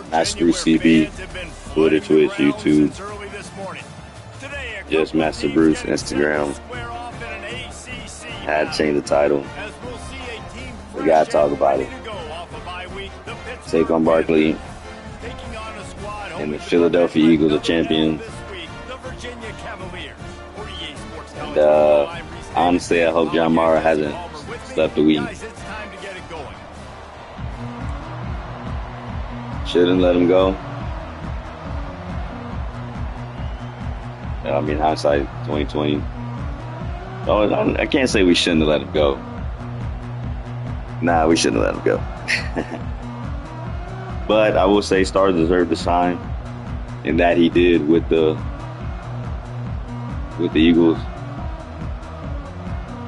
That's 3CB, Twitter, Twitch, YouTube. Yes, Master Bruce, Instagram. Had to change the title. We gotta talk about it. Saquon Barkley and the Philadelphia Eagles are champions. And honestly, I hope John Mara hasn't slept a week. Shouldn't let him go. I mean, hindsight 2020. I can't say we shouldn't have let him go. Nah, we shouldn't have let him go. But I will say Stars deserved the shine, and that he did with the Eagles.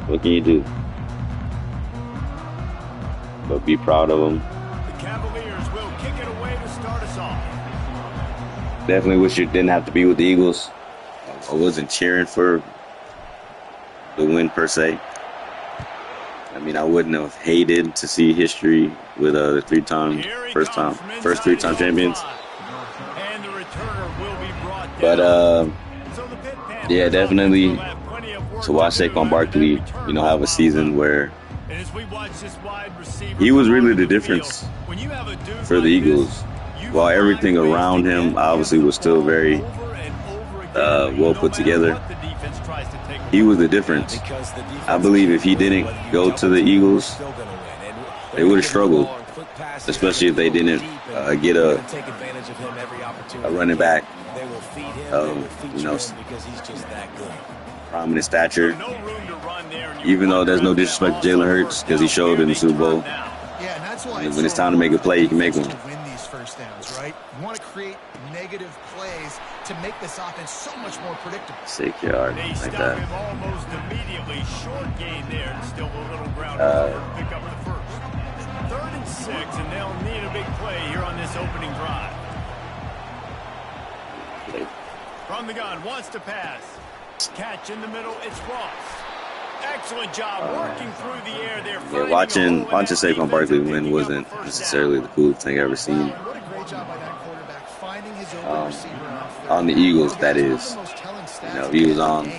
What can you do? But be proud of them. The Cavaliers will kick it away to start us off. Definitely wish you didn't have to be with the Eagles. I wasn't cheering for the win per se. I mean, I wouldn't have hated to see history with the first three-time champions. But yeah, definitely to watch Saquon Barkley, have a season where he was really the difference for the Eagles. While everything around him obviously was still very well put together, he was the difference. I believe if he didn't go to the Eagles, they would have struggled, especially if they didn't get a running back prominent stature. Even though there's no disrespect to Jalen Hurts, because he showed in the Super Bowl. And when it's time to make a play, you can make one. You want to create negative plays to make this offense so much more predictable. 6 yards, like that. Him almost immediately. Short gain there to still a little ground pick up the first. 3rd and 6, and they'll need a big play here on this opening drive. From the gun, wants to pass. Catch in the middle, it's Ross. Excellent job working through the air there. Yeah, watching Saquon Barkley win wasn't necessarily the coolest thing I've ever seen. On the Eagles, that is. He was on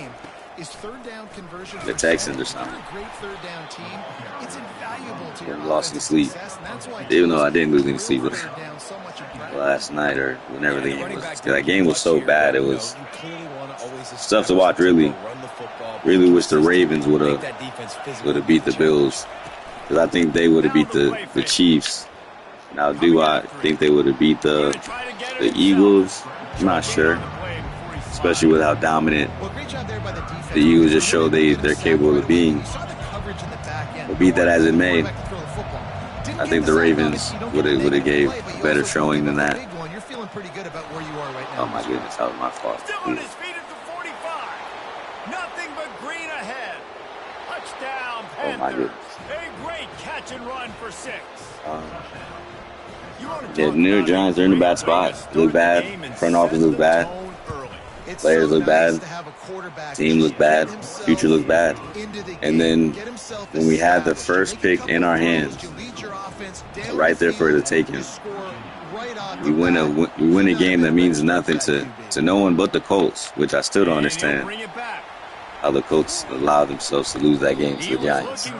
the Texans or something. And lost any sleep. Even though I didn't lose any sleep last night or whenever the game was. That game was so bad. It was tough to watch, really. Really wish the Ravens would have beat the Bills, because I think they would have beat the Chiefs. Now, do I think they would have beat the Eagles? I'm not sure, especially with how dominant the Eagles just showed they're capable of being. But beat that as it may, I think the Ravens would have gave a better showing than that. Oh my goodness, that was my fault. Oh my goodness. A great catch and run for 6. Yeah, the New York Giants are in a bad spot. Look bad. Front office look bad. Players look bad. Team look bad. Future look bad. And then when we had the first pick in our hands, right there for the taking, we win a game that means nothing to no one but the Colts, which I still don't understand how the Colts allowed themselves to lose that game to the Giants.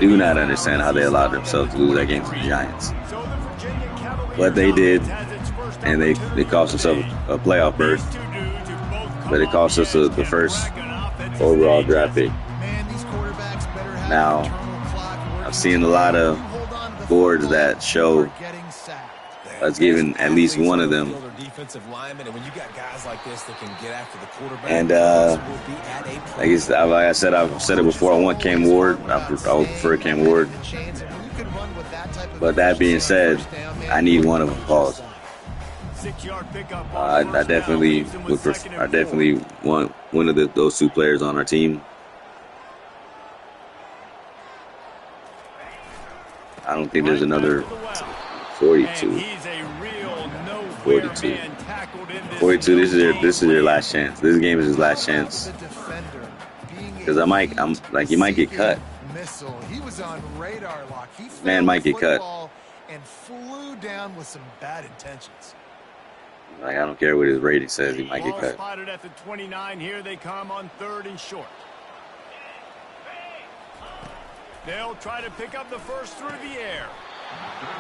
Do not understand how they allowed themselves to lose that game to the Giants. But they did, and they cost themselves a playoff berth. But it cost us the first overall draft pick. Now, I've seen a lot of boards that show us giving at least one of them. And like I said, I've said it before. I want Cam Ward. I would prefer Cam Ward. But that being said, I need one of them. Pause. I definitely would. I definitely want one of those two players on our team. I don't think there's another 42. 42. 42. This is your last chance. This game is his last chance. Because he might get cut. Man might get cut. and flew down with some bad intentions. Like, I don't care what his rating says, he might get cut. Spotted at the 29. Here they come on 3rd and short. They'll try to pick up the first through the air.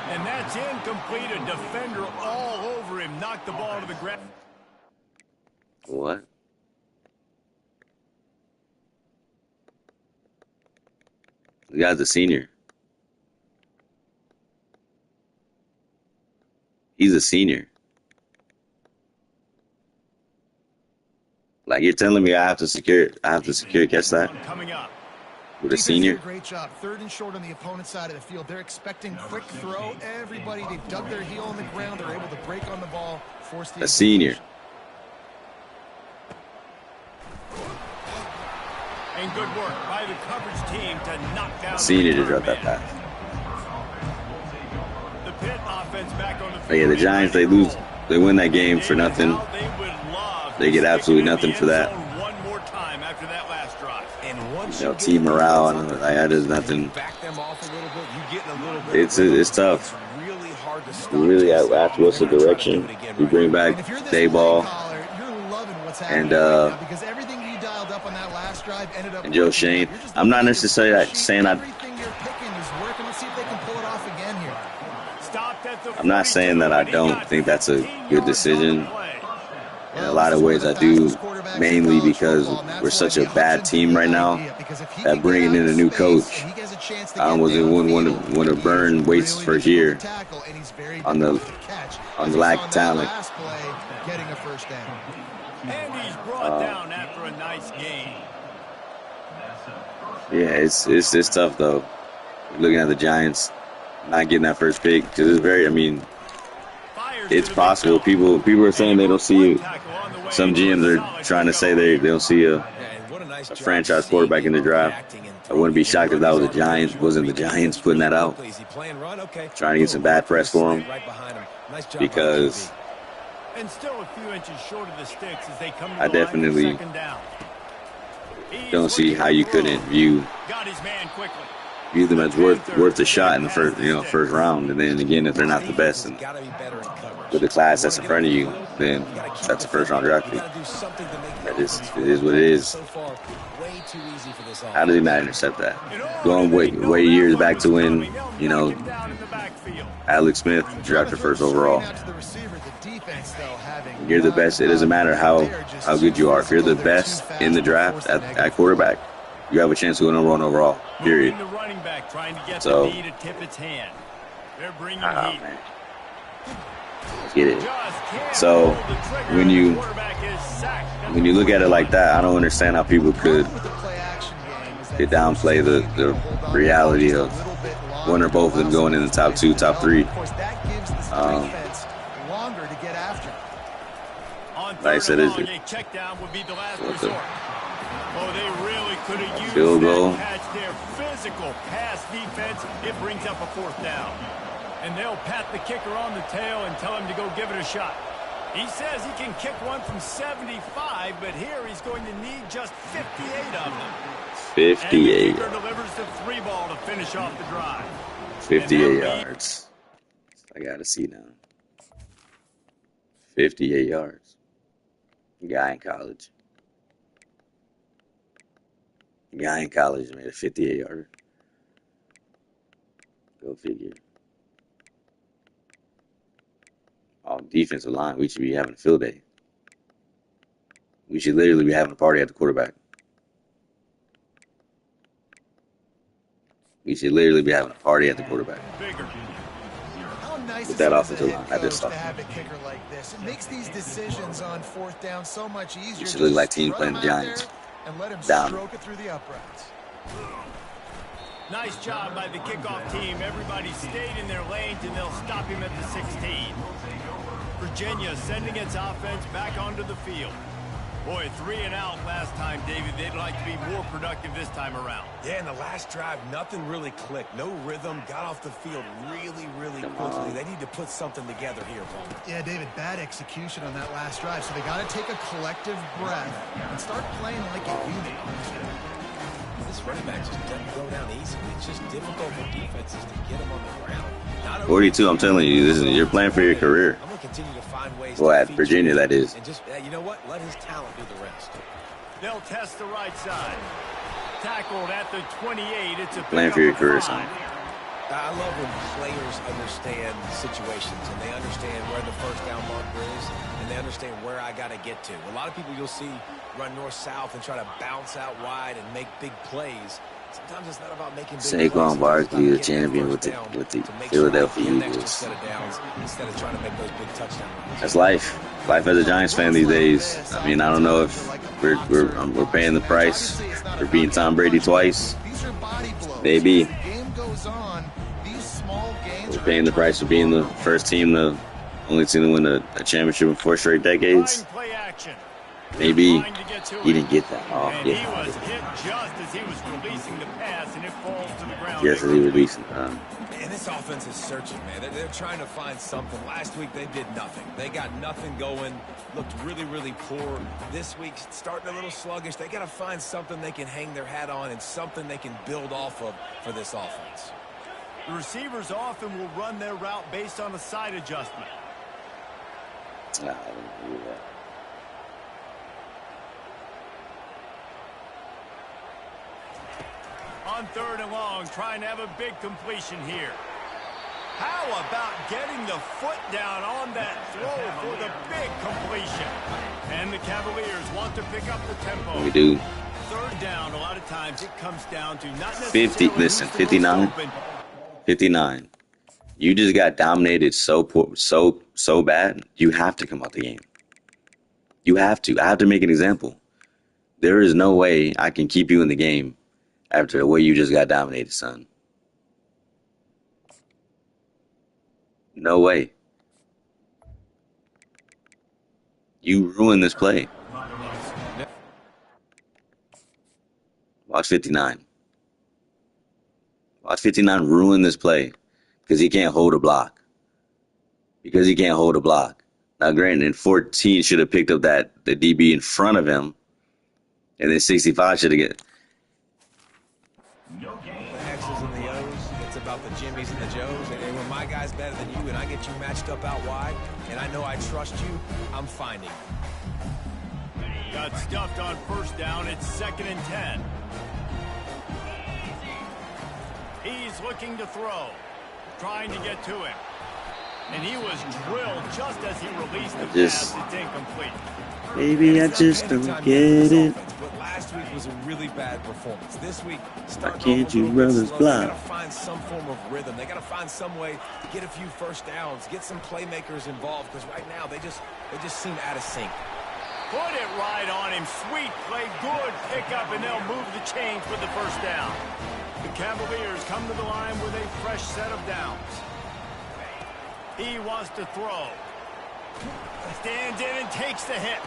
And that's incomplete. A defender all over him. Knocked the ball to the ground. What? The guy's a senior. He's a senior. Like, you're telling me I have to secure catch that Coming up. with a senior? Great job. 3rd and short on the opponent's side of the field. They're expecting quick throw. Everybody, they've dug their heel on the ground. They're able to break on the ball, force the A senior. And good work by the coverage team to knock down Senior the to drop that man. pass. The Pitt offense back on the But yeah, field. the Giants, they lose. They win that game for nothing. They get absolutely nothing for that. One more time after that last drive. And once You know, team morale, and that is nothing. back them off a little bit, you get in a little bit. It's tough. It's really hard to stop. We really ask what's the direction. We bring back Dayball and because everything you dialed up on that last drive ended up and Joe Shane. I'm not necessarily saying everything you're picking is working. Let's see if they can pull it off again here. I'm not saying that I don't think that's a good decision. In a lot of ways, I do, mainly because we're such a bad team right now that bringing in a new coach, I almost wouldn't want to burn Waits' first year on the lack of talent. And he's brought down after a nice game. Yeah, it's tough though. Looking at the Giants not getting that first pick, because it's very, I mean, it's possible. People are saying they don't see you. Some GMs are trying to say they don't see a franchise quarterback in the draft. I wouldn't be shocked if that was the Giants. Wasn't the Giants putting that out? Trying to get some bad press for him, because And still a few inches short of the sticks as they come to I the line for definitely 2nd down. don't see how you couldn't view Got his man quickly. them as worth a shot in the first round. And then again, if they're not the best, and with the class that's in front of you, then that's a first round draft pick. It is what it is. How did he not intercept that? Going way years back to when, Alex Smith drafted first overall. You're the best. It doesn't matter how good you are. If you're the best in the draft at quarterback, you have a chance to go number 1 overall. Period. So, man. Get it. So when you look at it like that, I don't understand how people could downplay the reality of one or both of them going in the top 2, top 3. Like I said, field goal. Their physical pass defense, it brings up a 4th down. And they'll pat the kicker on the tail and tell him to go give it a shot. He says he can kick one from 75, but here he's going to need just 58 of them. 58. And the kicker delivers the 3-ball to finish off the drive. 58 yards. I got to see now. 58 yards. Guy in college. Guy in college made a 58-yarder. Go figure. Defensive line, we should be having a field day. We should literally be having a party at the quarterback. We should literally be having a party at the quarterback. With that offensive line, I just thought. It makes these decisions on 4th down so much easier. It should look like team playing the Giants. And let him Down. stroke it through the uprights. Nice job by the kickoff team. Everybody stayed in their lanes, and they'll stop him at the 16. Virginia sending its offense back onto the field. Boy, 3 and out last time, David. They'd like to be more productive this time around. Yeah, in the last drive, nothing really clicked. No rhythm. Got off the field really quickly. They need to put something together here, Paul. Yeah, David, bad execution on that last drive. So they got to take a collective breath and start playing like a unit. This running back just doesn't go down easily. It's just difficult for defenses to get him on the ground. Not 42. I'm telling you, you're playing for your career. I'm gonna continue to find ways. Well, at Virginia, that is. And just you know what? Let his talent do the rest. They'll test the right side. Tackled at the 28. It's a playing for your career, son. I love when players understand situations and they understand where the first down marker is and they understand where I got to get to. A lot of people you'll see run north-south and try to bounce out wide and make big plays. Sometimes it's not about making big plays. Saquon Barkley, the champion with the Philadelphia Eagles. Instead of trying to make those big touchdown runs. That's life. Life as a Giants fan these days. I mean, I don't know if we're paying the price for beating Tom Brady twice. Maybe. We're paying the price for being the first team, the only team to win a championship in 4 straight decades. Maybe he didn't get that. Oh, and he was hit just as he was releasing the pass, and it falls to the ground. Yes, as he released it. Man, this offense is searching, man. They're trying to find something. Last week, they did nothing. They got nothing going, looked really, really poor. This week, starting a little sluggish. They got to find something they can hang their hat on and something they can build off of for this offense. The receivers often will run their route based on a side adjustment. Nah, I didn't agree with that. On 3rd and long, trying to have a big completion here. How about getting the foot down on that throw for the big completion? And the Cavaliers want to pick up the tempo. We do. 3rd down, a lot of times it comes down to not 50. Listen, 59. 59. You just got dominated so bad. You have to come out the game. You have to. I have to make an example. There is no way I can keep you in the game after the way you just got dominated, son. No way. You ruined this play. Watch 59. Watch 59 ruin this play because he can't hold a block. Because he can't hold a block. Now, granted, 14 should have picked up the DB in front of him, and then 65 should have get. The X's and the O's, it's about the Jimmies and the Joes, and when my guy's better than you and I get you matched up out wide, and I know I trust you, I'm finding you. Got stuffed on 1st down. It's 2nd and 10. He's looking to throw, trying to get to him. And he was drilled just as he released the pass. It's incomplete. Maybe I just don't get it. But last week was a really bad performance. This week, why can't you brothers block? They got to find some form of rhythm. They got to find some way to get a few 1st downs, get some playmakers involved, because right now they just seem out of sync. Put it right on him. Sweet play. Good pickup, and they'll move the chains with the 1st down. The Cavaliers come to the line with a fresh set of downs. He wants to throw. Stands in and takes the hit.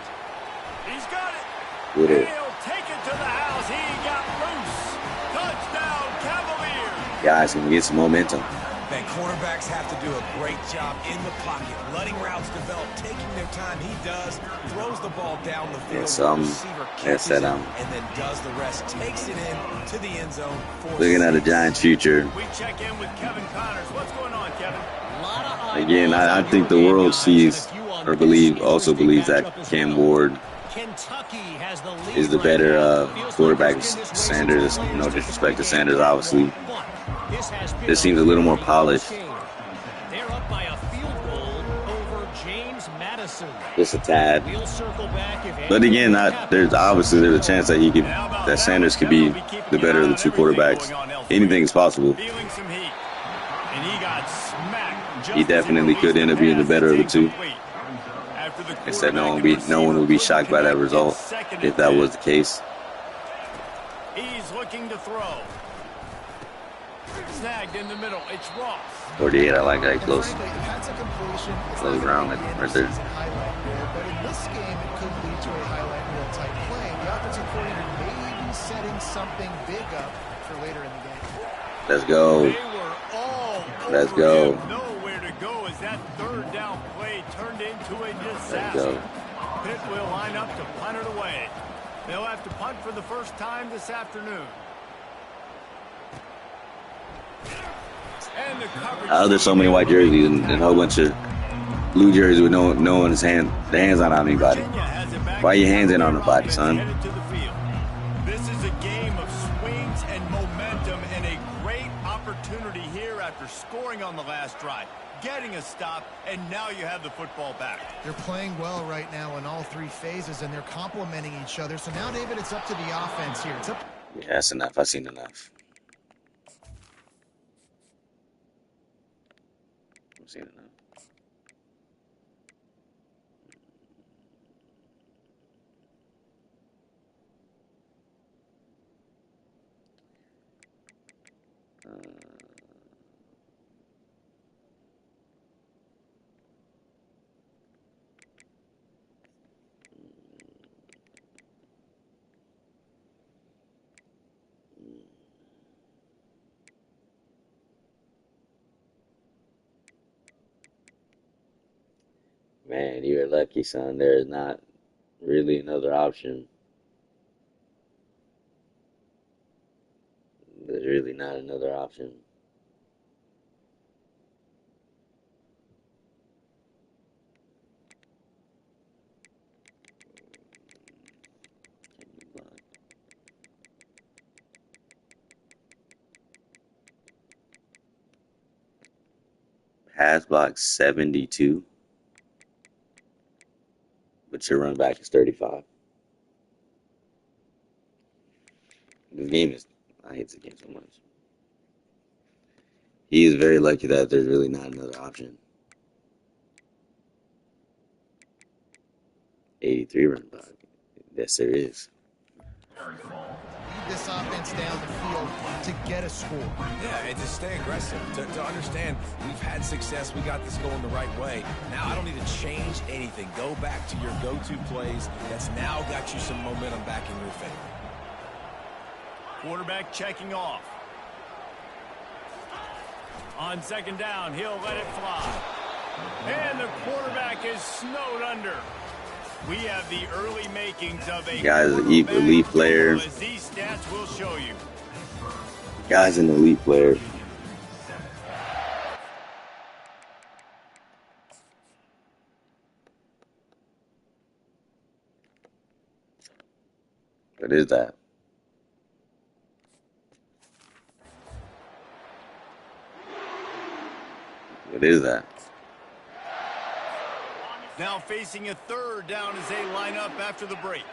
He's got it. And he'll take it to the house. He got loose. Touchdown, Cavaliers. Guys, can we get some momentum? Man, quarterbacks have to do a great job in the pocket, letting routes develop, taking their time. He does, throws the ball down the field. Receiver catches it, and then does the rest. Takes it in to the end zone. Looking at a Giants future. We check in with Kevin Connors. What's going on, Kevin? Again, I think the world sees or also believes that Cam Ward is the better quarterback. Sanders, no disrespect to Sanders, obviously. This seems a little more polished. Just a tad. But again, there's a chance that Sanders could be the better of the 2 quarterbacks. Anything is possible. He definitely could end up being the better of the 2. Instead, no one would be shocked by that result if that was the case. He's looking to throw. Snagged in the middle. It's Ross. 48, I like that close. Close ground right there. But in this game, it could lead to a highlight reel type play. The offensive coordinator may be setting something big up for later in the game. Let's go. Let's go. Nowhere to go as that 3rd down play turned into a disaster. Pitt will line up to punt it away. They'll have to punt for the 1st time this afternoon. And the coverage. There's so many white jerseys and a whole bunch of blue jerseys with no one's the hands not on anybody. Why your hands ain't on nobody, son? This is a game of swings and momentum and a great opportunity here after scoring on the last drive, getting a stop, and now you have the football back. They're playing well right now in all three phases, and they're complementing each other. So now, David, it's up to the offense here. It's up. Yeah, that's enough. I've seen enough. I've seen enough. Man, you're lucky, son. There is not really another option. There's really not another option. Pass block 72, but your run back is 35. This game is, I hate this game so much. He is very lucky that there's really not another option. 83 run back. Yes, there is. This offense down the field to get a score. Yeah, and to stay aggressive, to understand we've had success, we got this going the right way. Now I don't need to change anything. Go back to your go-to plays. That's now got you some momentum back in your favor. Quarterback checking off. On second down, he'll let it fly. And the quarterback is snowed under. We have the early makings of a guy's an elite player. As these stats will show you. Guy's an elite player. What is that? What is that? Now facing a third down as they line up after the break.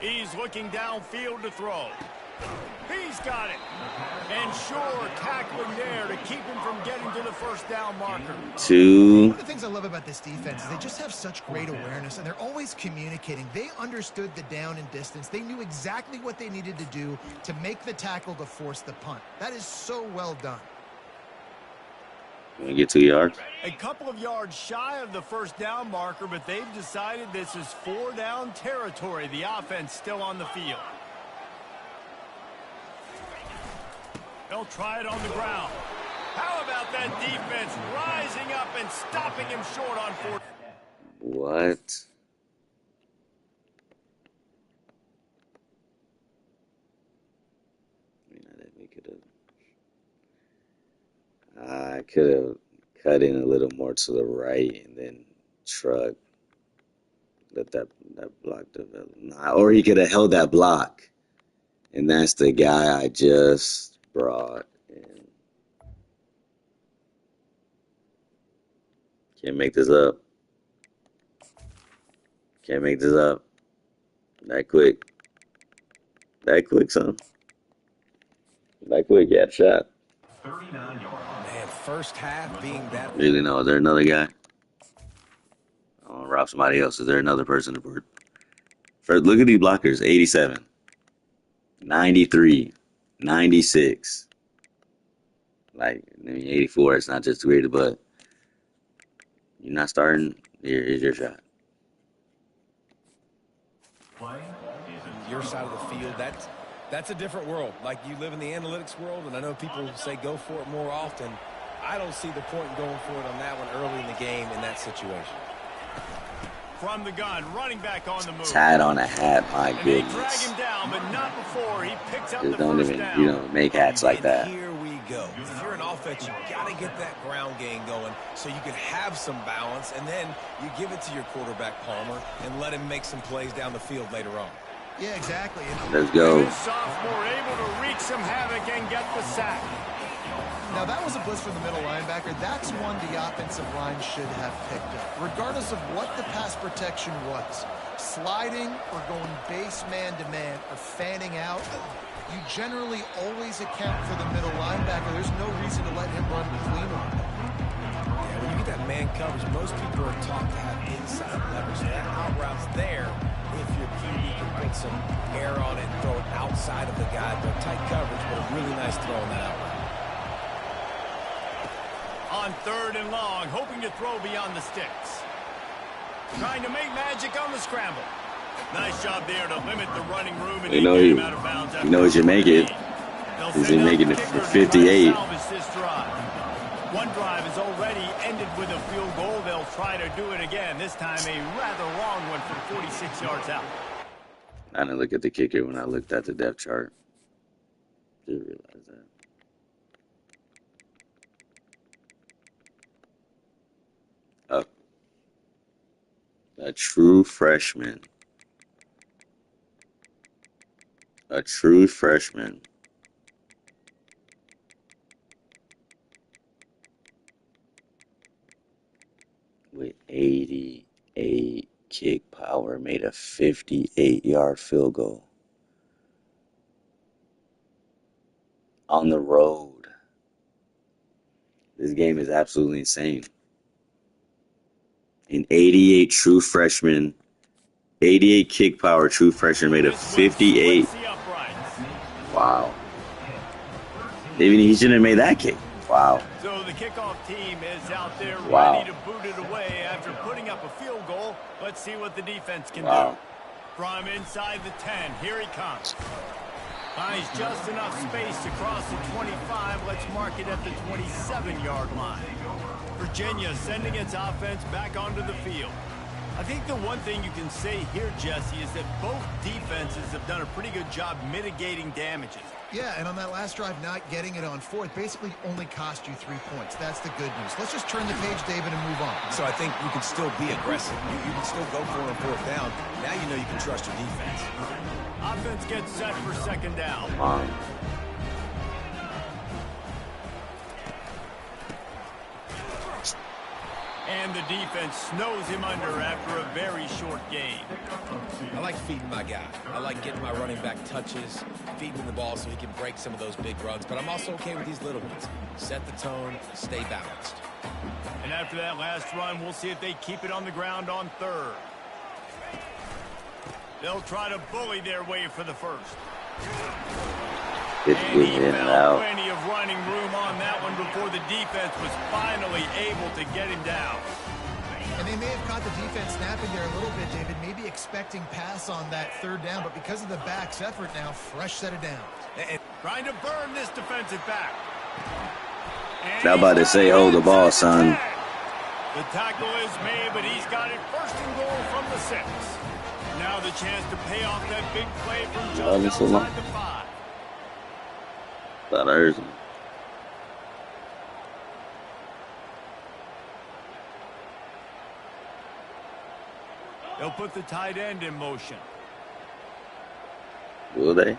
He's looking downfield to throw. He's got it. And sure, tackling there to keep him from getting to the first down marker. Two. One of the things I love about this defense is they just have such great awareness, and they're always communicating. They understood the down and distance. They knew exactly what they needed to do to make the tackle to force the punt. That is so well done. You want to get 2 yards? A couple of yards shy of the first down marker, but they've decided this is 4-down territory. The offense still on the field. They'll try it on the ground. How about that defense rising up and stopping him short on 4th? What? I could have cut in a little more to the right and then truck. Let that block develop. Or he could have held that block. And that's the guy I just brought in. Can't make this up. Can't make this up. That quick. That quick, son. That quick, yeah, shot. 39 yards. Man, first half being that. Really, no. Is there another guy? I want to rob somebody else. Is there another person? First, look at these blockers. 87. 93. 96. Like, I mean, 84. It's not just great, but you're not starting. Here's your shot. Your side of the field, that's a different world. Like, you live in the analytics world, and I know people say go for it more often. I don't see the point in going for it on that one early in the game in that situation. from the gun, running back on the move. Tad on a hat, my They drag goodness. him down, but not before he picks up Just the don't first even, down. you know, make hats like that. Here we go. If you're an offense, you got to get that ground game going so you can have some balance, and then you give it to your quarterback, Palmer, and let him make some plays down the field later on. Yeah, exactly. Let's go. This sophomore able to wreak some havoc and get the sack. Now, that was a blitz from the middle linebacker. That's one the offensive line should have picked up, regardless of what the pass protection was. Sliding or going base man-to-man or fanning out, you generally always account for the middle linebacker. There's no reason to let him run clean on it. Yeah, when you get that man coverage, most people are taught to have inside leverage. So that out route's there if your QB can put some air on it and throw it outside of the guy. But tight coverage, but a really nice throw on that out route. On 3rd and long, hoping to throw beyond the sticks. Trying to make magic on the scramble. Nice job there to limit the running room and You know get he, him out of bounds. you know he should make it. He's making it for 58. One drive has already ended with a field goal. They'll try to do it again. This time a rather long one from 46 yards out. I didn't look at the kicker when I looked at the depth chart. Didn't realize that. Oh. A true freshman. A true freshman. With 88 kick power made a 58-yard field goal. On the road. This game is absolutely insane. An 88 true freshman, 88 kick power true freshman made a 58. Wow. Maybe he shouldn't have made that kick. Wow. So the kickoff team is out there Wow. ready to boot it away after putting up a field goal. Let's see what the defense can Wow. do. From inside the 10, here he comes. Finds just enough space to cross the 25. Let's mark it at the 27-yard line. Virginia sending its offense back onto the field. I think the one thing you can say here, Jesse, is that both defenses have done a pretty good job mitigating damages. Yeah, and on that last drive, not getting it on 4th basically only cost you 3 points. That's the good news. Let's just turn the page, David, and move on. So I think you can still be aggressive. You can still go for it on 4th down. Now you know you can trust your defense. Offense gets set for 2nd down. And the defense snows him under after a very short gain. I like feeding my guy. I like getting my running back touches, feeding him the ball so he can break some of those big runs. But I'm also okay with these little ones. Set the tone, stay balanced. And after that last run, we'll see if they keep it on the ground on 3rd. They'll try to bully their way for the first. Get And he in and found out. plenty of running room on that one before the defense was finally able to get him down. And they may have caught the defense snapping there a little bit, David, maybe expecting pass on that 3rd down, but because of the back's effort now, fresh set of downs. Trying to burn this defensive back. Now about to say, hold the ball, son. The tackle is made, but he's got it 1st and goal from the 6. Now the chance to pay off that big play from just outside the 5. Thought I heard him. They'll put the tight end in motion. Will they?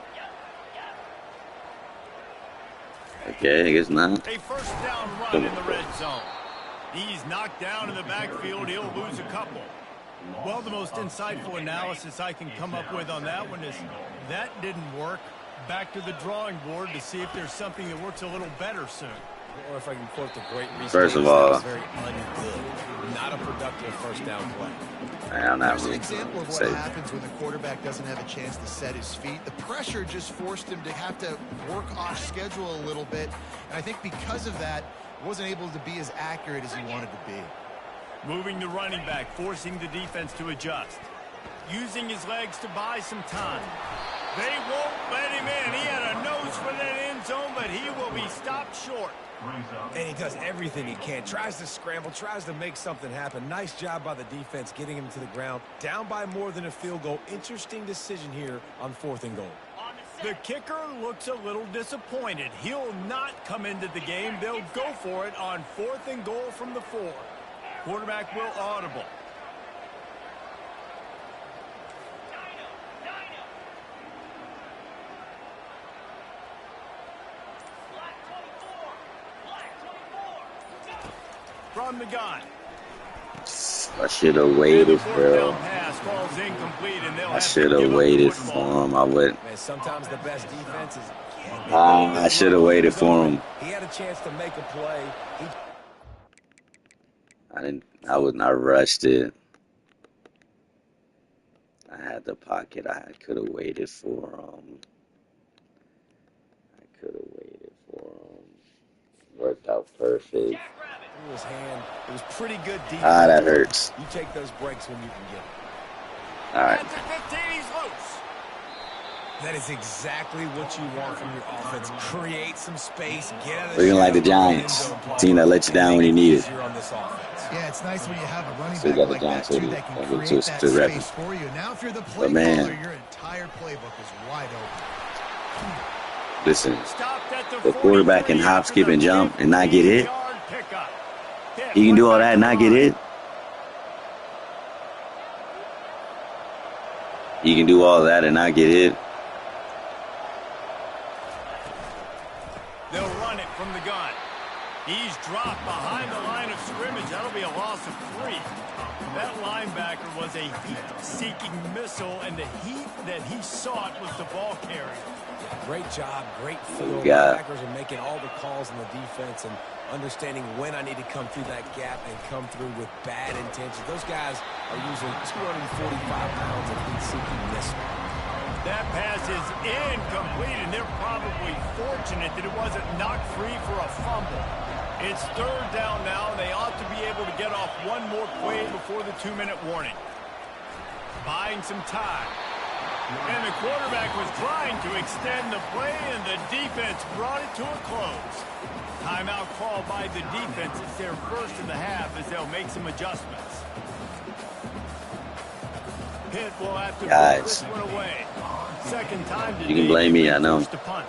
Okay, I guess not. A 1st down run in the red zone. He's knocked down in the backfield. He'll lose a couple. Well, the most insightful analysis I can come up with on that one is that didn't work. Back to the drawing board to see if there's something that works a little better soon. Or if I can quote the great recent First of all, very ungood. Not a productive 1st down play. I'm not There's an really example of what safe. happens when the quarterback doesn't have a chance to set his feet. The pressure just forced him to have to work off schedule a little bit. And I think because of that, wasn't able to be as accurate as he wanted to be. Moving the running back, forcing the defense to adjust. Using his legs to buy some time. They won't let him in. He had a nose for that end zone, but he will be stopped short. And he does everything he can. Tries to scramble, tries to make something happen. Nice job by the defense getting him to the ground. Down by more than a field goal. Interesting decision here on 4th and goal. The kicker looks a little disappointed. He'll not come into the game. They'll go for it on 4th and goal from the 4. Quarterback will audible. From the gun. I should have waited, bro. Pass falls incomplete, and I should have waited for him. I would. Man, sometimes the best defense is. I should have waited for him. He had a chance to make a play. I would not rushed it. I had the pocket. I could have waited for him. Worked out perfect. His hand. It was pretty good defense. That hurts. You take those breaks when you can get them. All right. At the 15, he's loose. That is exactly what you want from your offense. Create some space. Get out of Looking like the Giants. Team that lets you down when you need it. Yeah, it's nice when you have a running Still back got the like that, Giants too, to- that can to- create to- that to rep space it. for you. Now, if you're the play man. caller, your entire playbook is wide open. Listen, Stopped at the quarterback can 43 hop, after skip, the and jump and not get hit. 15-yard pickup. He can do all that and not get hit. He can do all that and not get hit. They'll run it from the gun. He's dropped behind the line of scrimmage. That'll be a loss of 3. That linebacker was a heat-seeking missile, and the heat that he sought was the ball carrier. Great job, great field. Yeah. Linebackers are making all the calls in the defense and understanding when I need to come through that gap and come through with bad intentions. Those guys are usually 245 pounds of heat-seeking missile. That pass is incomplete, and they're probably fortunate that it wasn't knocked free for a fumble. It's 3rd down now, and they ought to be able to get off one more play before the 2-minute warning. Buying some time. And the quarterback was trying to extend the play, and the defense brought it to a close. Timeout call by the defense. It's their first in the half as they'll make some adjustments. Pitt will have to put this one away. Second time today. You can blame me, I know. To punt.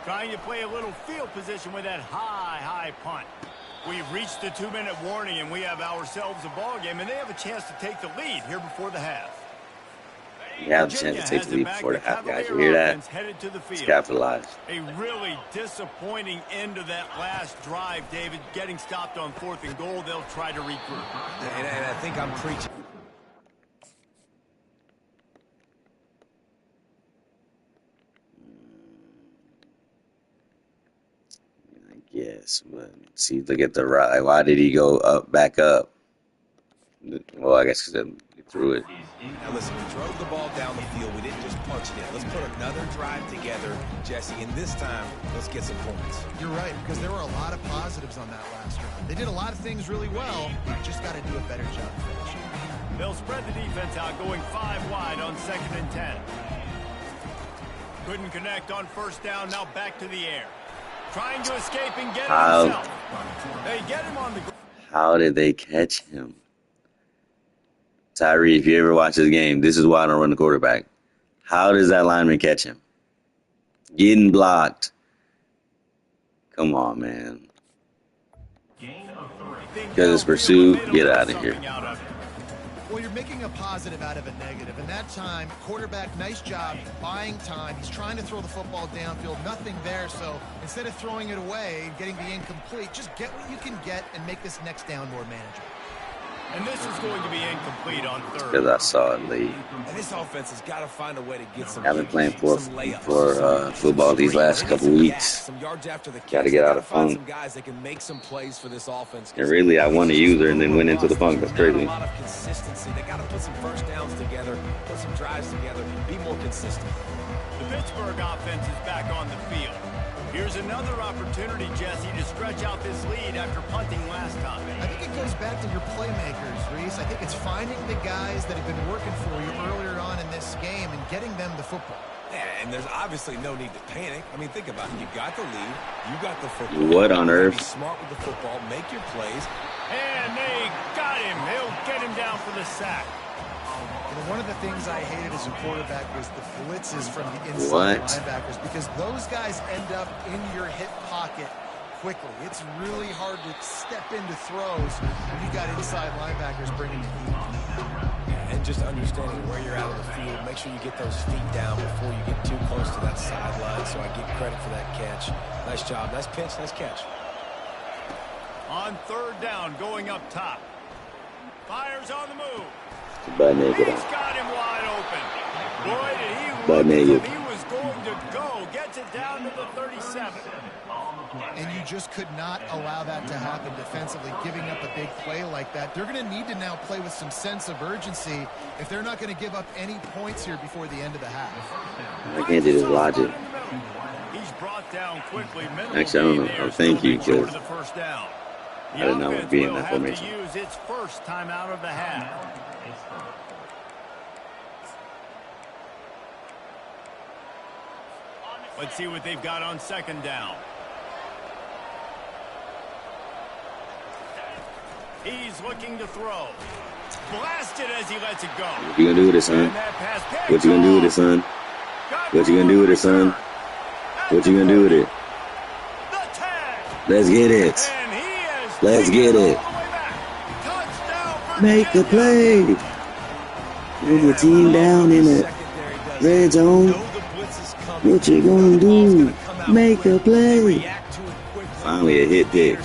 Trying to play a little field position with that high punt. We've reached the 2-minute warning, and we have ourselves a ball game, and they have a chance to take the lead here before the half. You have a chance to take the lead before the half, guys. You hear that? Let's capitalize. A really disappointing end of that last drive, David. Getting stopped on 4th and goal, they'll try to regroup. And I think I'm preaching. Yes, but see, look at the right. Why did he go back up? Well, I guess because he threw it. Now listen, we drove the ball down the field. We didn't just punch it in. Let's put another drive together, Jesse, and this time, let's get some points. You're right, because there were a lot of positives on that last drive. They did a lot of things really well. They just got to do a better job finishing. They'll spread the defense out, going 5 wide on 2nd and 10. Couldn't connect on 1st down. Now back to the air. Trying to escape and get it himself. They get him on the ground. How did they catch him? Tyree, if you ever watch this game, this is why I don't run the quarterback. How does that lineman catch him? Getting blocked. Come on, man. Because it's pursued. Get out of here. Well, you're making a positive out of a negative. And that time, quarterback, nice job buying time. He's trying to throw the football downfield. Nothing there. So instead of throwing it away and getting the incomplete, just get what you can get and make this next down more manageable. And this is going to be incomplete on 3rd. Because I saw it late. And this offense has got to find a way to get some. I've been playing for football these last couple weeks. Got to get out of funk. Some guys that can make some plays for this offense. And really, I won a user and then went into the funk. That's crazy. A lot of consistency. They got to put some first downs together, put some drives together, be more consistent. The Pittsburgh offense is back on the field. Here's another opportunity, Jesse, to stretch out this lead after punting last time. I think it goes back to your playmakers, Reese. I think it's finding the guys that have been working for you earlier on in this game and getting them the football. Yeah, and there's obviously no need to panic. I mean, think about it. You got the lead. You got the football. What on earth? Be smart with the football. Make your plays. And they got him. They'll get him down for the sack. You know, one of the things I hated as a quarterback was the blitzes from the inside linebackers, because those guys end up in your hip pocket quickly. It's really hard to step into throws when you got inside linebackers bringing the heat. And just understanding where you're out of the field. Make sure you get those feet down before you get too close to that sideline. So I give credit for that catch. Nice job. Nice pitch. Nice catch. On third down, going up top. Fires on the move. He's got him wide open. Boy, did he look as if he was going to go. Gets it down to the 37. And you just could not allow that to happen defensively, giving up a big play like that. They're going to need to now play with some sense of urgency if they're not going to give up any points here before the end of the half. I can't do this logic. He's brought down quickly. Actually, I don't know. Thank you, because I didn't know it would be in that formation. Use its first time out of the half. Let's see what they've got on second down. He's looking to throw. Blasted as he lets it go. What you gonna do with it, son? What you gonna do with it, son? What you gonna do with it, son? What you gonna do with it? Let's get it. Let's get it. Make a play. With your team down in the red zone. What you gonna do? Make a play. Finally a hit pick.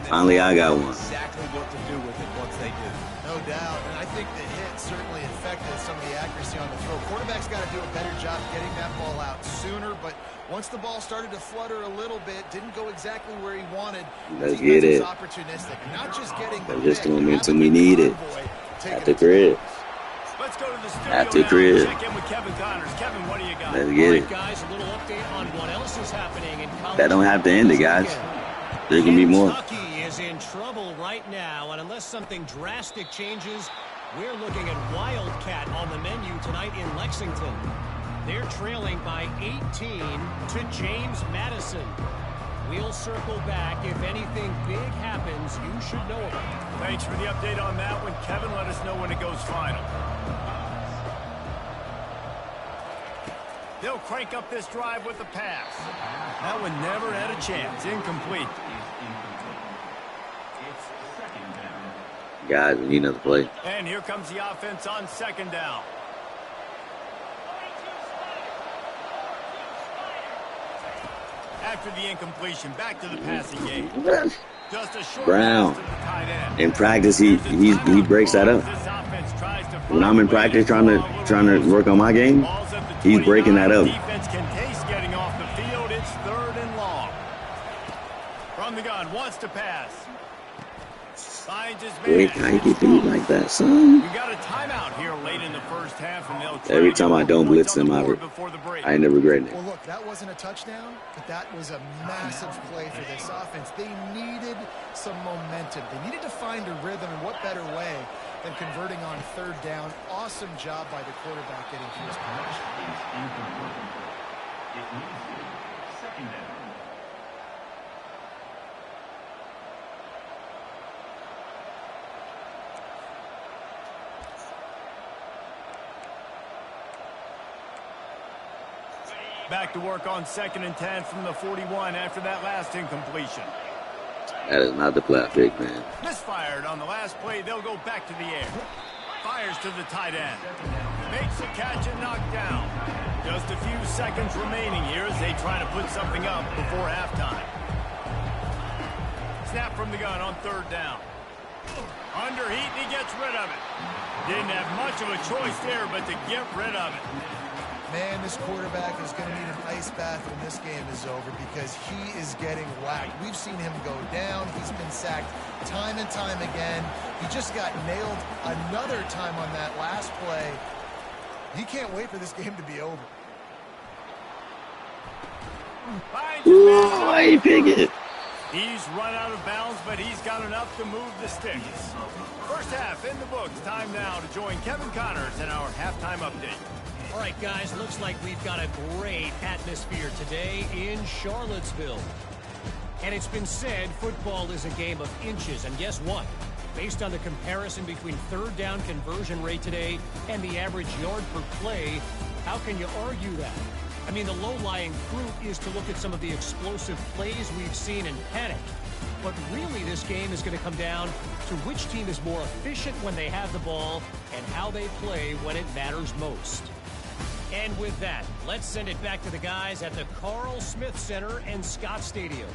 Finally I got one. Exactly what to do with it once they do. No doubt, and I think the hit certainly affected some of the accuracy on the throw. Quarterback's got to do a better job getting that ball out sooner, but once the ball started to flutter a little bit, didn't go exactly where he wanted. Let's get it. Opportunistic, not just getting That's just the momentum we needed. At the crib. Let's go to the studio At the crib. check in with Kevin Connors. Kevin, what do you got? Let's get it. Guys, a little update on what else is happening in college. That don't have to end it, guys. There can be more. Kentucky is in trouble right now, and unless something drastic changes, we're looking at Wildcat on the menu tonight in Lexington. They're trailing by 18 to James Madison. We'll circle back. If anything big happens, you should know about it. Thanks for the update on that one, Kevin. Let us know when it goes final. They'll crank up this drive with the pass. That one never had a chance. Incomplete. Guys, we need another play. And here comes the offense on second down. After the incompletion, back to the passing game. Just a short Brown. pass to the tight end. In practice, he breaks that up. This offense tries to When I'm in practice trying to work on my game, Ball's at the he's 29. breaking that up. Defense can taste getting off the field. It's third and long. From the gun, wants to pass. Finds his man. Wait, how you get through like that, son? We got a timeout here late in the first half, and they'll try Every to time get I don't points blitz on the him, board before the break. I end up regretting it. Well, look, that wasn't a touchdown, but that was a massive play for this offense. They needed some momentum. They needed to find a rhythm, and what better way than converting on third down. Awesome job by the quarterback getting through his progression. Second down. Back to work on 2nd and 10 from the 41 after that last incompletion. That is not the play I picked, man. Misfired on the last play. They'll go back to the air. Fires to the tight end. Makes the catch and knocked down. Just a few seconds remaining here as they try to put something up before halftime. Snap from the gun on third down. Under heat, and he gets rid of it. Didn't have much of a choice there, but to get rid of it. Man, this quarterback is going to need an ice bath when this game is over because he is getting whacked. We've seen him go down. He's been sacked time and time again. He just got nailed another time on that last play. He can't wait for this game to be over. Ooh, I ain't pick it. He's run out of bounds, but he's got enough to move the sticks. First half in the books. Time now to join Kevin Connors in our halftime update. All right, guys, looks like we've got a great atmosphere today in Charlottesville. And it's been said football is a game of inches. And guess what? Based on the comparison between third down conversion rate today and the average yard per play, how can you argue that? I mean, the low-lying fruit is to look at some of the explosive plays we've seen and panic. But really, this game is going to come down to which team is more efficient when they have the ball and how they play when it matters most. And with that, let's send it back to the guys at the Carl Smith Center and Scott Stadium.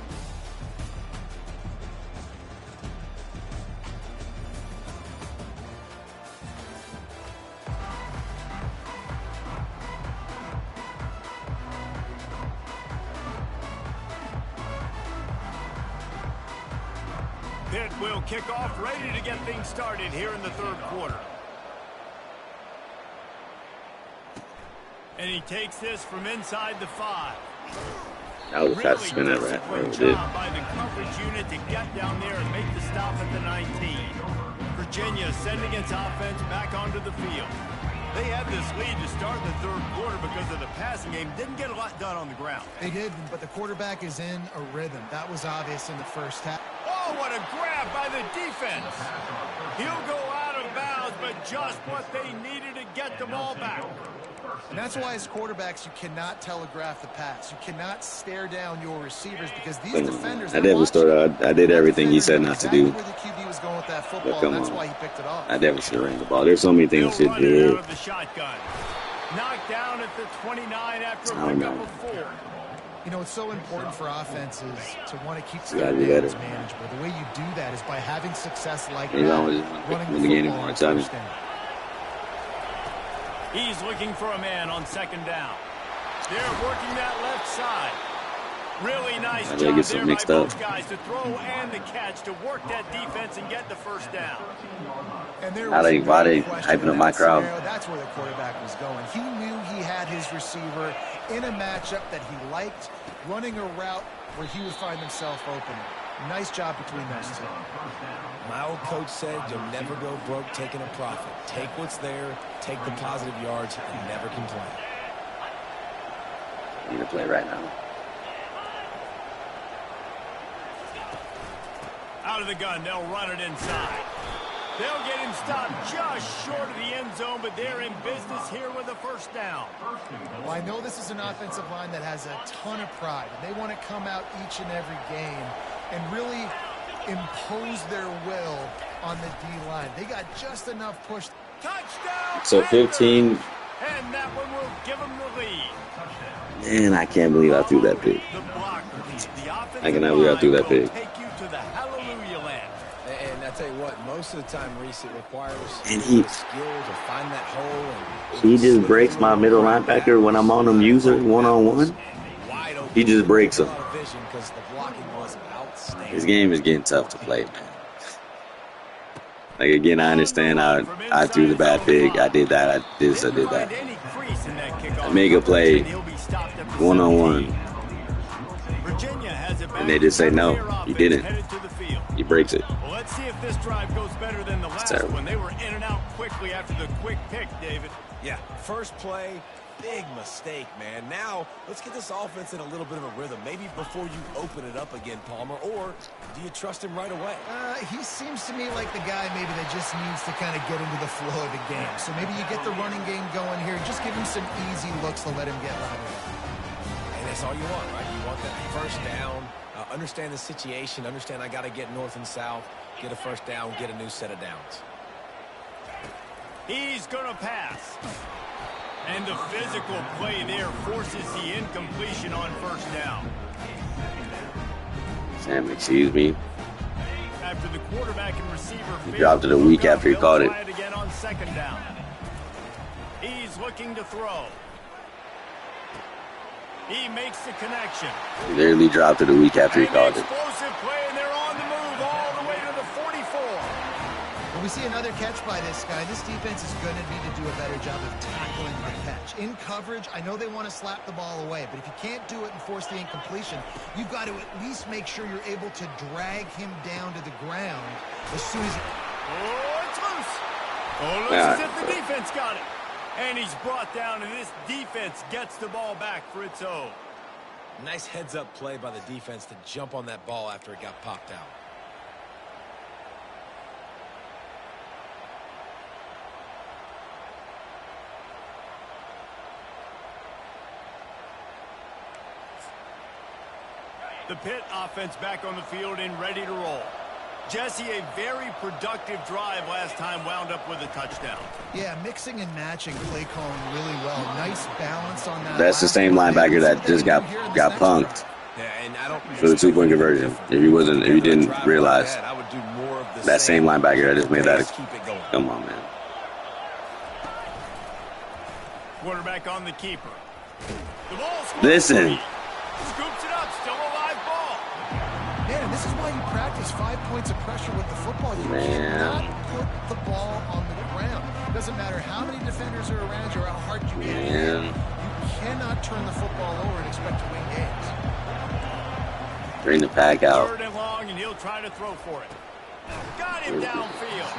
Pitt will kick off, ready to get things started here in the third quarter. And he takes this from inside the 5. That was the fastest spin ever. Great job by the coverage unit to get down there and make the stop at the 19. Virginia sending its offense back onto the field. They had this lead to start the third quarter because of the passing game. Didn't get a lot done on the ground. They did, but the quarterback is in a rhythm. That was obvious in the first half. Oh, what a grab by the defense. He'll go out of bounds, but just what they needed to get the ball back. And that's why as quarterbacks, you cannot telegraph the pass. You cannot stare down your receivers because these defenders... I did everything he said not to do. Where the QB was going with that football, and that's why he picked it off. I never should have ran the ball. There's so many things I should do. Knocked down at the 29 after a pickup of 4. You know, it's so important for offenses to want to keep gotta be things manageable. The way you do that is by having success like that, running the game more time. He's looking for a man on second down. They're working that left side. Really nice job there by both guys to throw and the catch to work that defense and get the first down. And why they hyping up my crowd? That's where the quarterback was going. He knew he had his receiver in a matchup that he liked, running a route where he would find himself open. Nice job between those two. My old coach said you'll never go broke taking a profit. Take what's there, take the positive yards, and never complain. I need to play right now. Out of the gun, they'll run it inside. They'll get him stopped just short of the end zone, but they're in business here with a first down. Well, I know this is an offensive line that has a ton of pride. They want to come out each and every game and really impose their will on the D-line. They got just enough push. Touchdown! So 15. And that one will give them the lead. Man, I can't believe I threw that pick. I cannot believe I threw that pick. Take you to the hallelujah land. And I tell you what, most of the time, Reese, it requires and he skill to find that hole. He just breaks my middle linebacker when I'm on him user one-on-one. He just breaks him. This game is getting tough to play, man. Like, again, I understand I threw the bad pick. I did that. I did this. I did that. I make a play one-on-one. And they just say, no, you didn't. He breaks it. Well, let's see if this drive goes better than the last one. They were in and out quickly after the quick pick, David. Yeah, first play, big mistake, man. Now, let's get this offense in a little bit of a rhythm. Maybe before you open it up again, Palmer, or do you trust him right away? He seems to me like the guy maybe that just needs to kind of get into the flow of the game. So maybe you get the running game going here. Just give him some easy looks to let him get louder. And that's all you want, right? You want that first down. Understand the situation. Understand I got to get north and south, get a first down, get a new set of downs. He's going to pass. And the physical play there forces the incompletion on first down. Sam, excuse me. After the quarterback and receiver He dropped it a week after he caught it. Again on second down. He's looking to throw. He makes the connection. He literally dropped it a week after he caught it. Explosive play, and they're on the move all the way to the 44. When we see another catch by this guy, this defense is going to need to do a better job of tackling the catch. In coverage, I know they want to slap the ball away, but if you can't do it and force the incompletion, you've got to at least make sure you're able to drag him down to the ground as soon as... Oh, it's loose. Oh, looks as if the defense got it. And he's brought down, and this defense gets the ball back for its own. Nice heads-up play by the defense to jump on that ball after it got popped out. The Pitt offense back on the field and ready to roll. Jesse, a very productive drive last time wound up with a touchdown. Yeah, mixing and matching play calling really well. Nice balance on that. That's the same linebacker that just got punked for the 2-point conversion. If you didn't realize, that same linebacker that just made that. Come on, man. Quarterback on the keeper. The ball's listen. Scoops it up, still a live ball. Man, this is why you practice 5 points of pressure with the football. You cannot put the ball on the ground. Doesn't matter how many defenders are around you or how hard you get in. You cannot turn the football over and expect to win games. Bring the pack out. Third and long, and he'll try to throw for it. Got him downfield.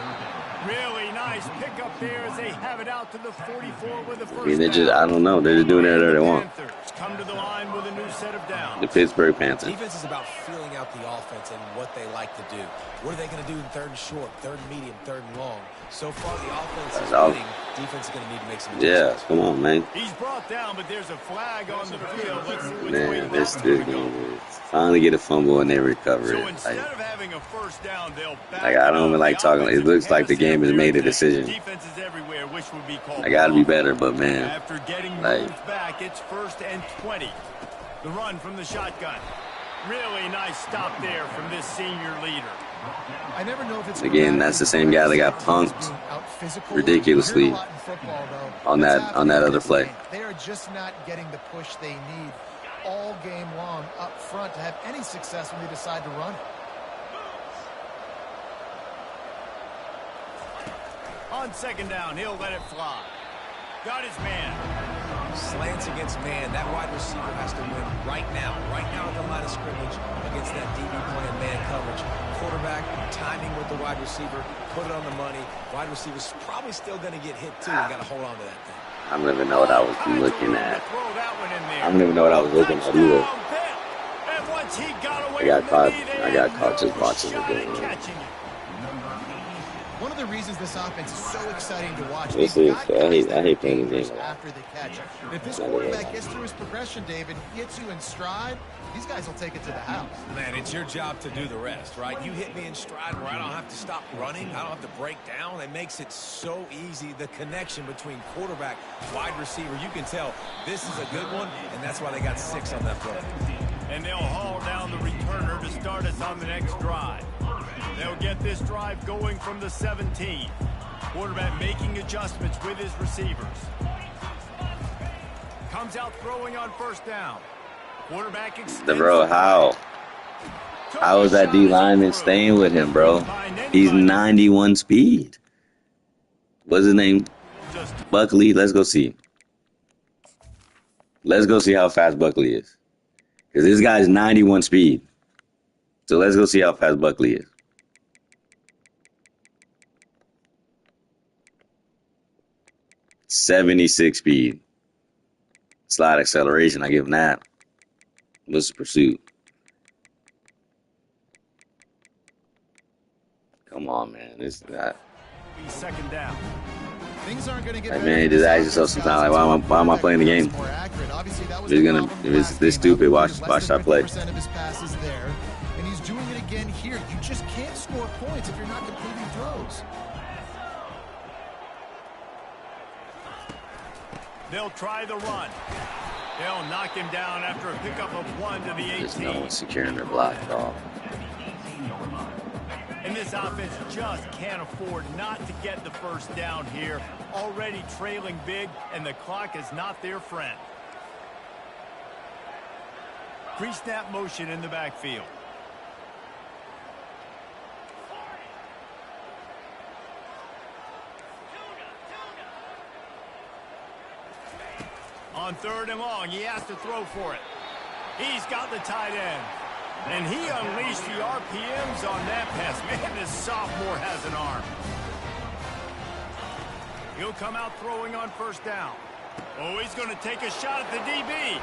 Really nice pickup there as they have it out to the 44 with the first I mean, I don't know. They're just doing whatever they want. Come to the line with a new set of downs. The Pittsburgh Panthers. Defense is about feeling out the offense and what they like to do. What are they going to do in third and short, third and medium, third and long? So far, the offense is winning. Defense is going to need to make some adjustments. Yeah, come on, man. He's brought down, but there's a flag on the field. Let's see which way Man, they're still going to finally get a fumble and they recover it. So instead of having a first down, they'll back I don't even like talking. It looks like the game has made a decision. Defenses everywhere, which would be called. I got to be better, but man. After getting moved back, it's 1st and 20. The run from the shotgun. Really nice stop there from this senior leader. I never know if it's again, that's the same guy that got punked ridiculously on that other play. They are just not getting the push they need all game long up front to have any success when they decide to run. On second down, he'll let it fly. Got his man. Slants against man. That wide receiver has to win right now at the line of scrimmage against that DB playing man coverage. Quarterback, timing with the wide receiver, put it on the money. Wide receiver's probably still going to get hit too. You got to hold on to that thing. I don't even know what I was looking at. I don't even know what I was looking at either. I got caught just watching the game. One of the reasons this offense is so exciting to watch. I hate playing the game. After the catch. If this quarterback gets through his progression, David, gets you in stride, these guys will take it to the house. Man, it's your job to do the rest, right? You hit me in stride where I don't have to stop running. I don't have to break down. It makes it so easy. The connection between quarterback, wide receiver, you can tell this is a good one, and that's why they got 6 on that play. And they'll haul down the returner to start us on the next drive. They'll get this drive going from the 17. Quarterback making adjustments with his receivers. Comes out throwing on first down. Quarterback extends. Bro, how is that D lineman staying with him, bro? He's 91 speed. What's his name? Barkley. Let's go see. Let's go see how fast Barkley is. Because this guy's 91 speed. So let's go see how fast Barkley is. .76 speed. Slide acceleration, I give him that. What's the pursuit? Come on, man. This is that. Second down. Things aren't going to get better. Man, just ask yourself sometimes, like, why am I playing the game? If it's this stupid, watch that play. Of his passes there, and he's doing it again here. You just can't score points if you're not completing throws. They'll try the run. They'll knock him down after a pickup of 1 to the 18. There's no one securing their block at all. And this offense just can't afford not to get the first down here. Already trailing big, and the clock is not their friend. Pre-snap motion in the backfield. On 3rd and long, he has to throw for it. He's got the tight end. And he unleashed the RPMs on that pass. Man, this sophomore has an arm. He'll come out throwing on 1st down. Oh, he's going to take a shot at the DB.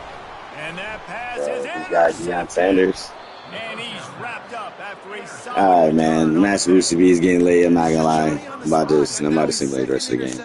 And that pass is You got Deion Sanders. And he's wrapped up after a solid All right, man. Master UCB is getting late. I'm not going to lie about this. I'm about to simulate the rest of the game.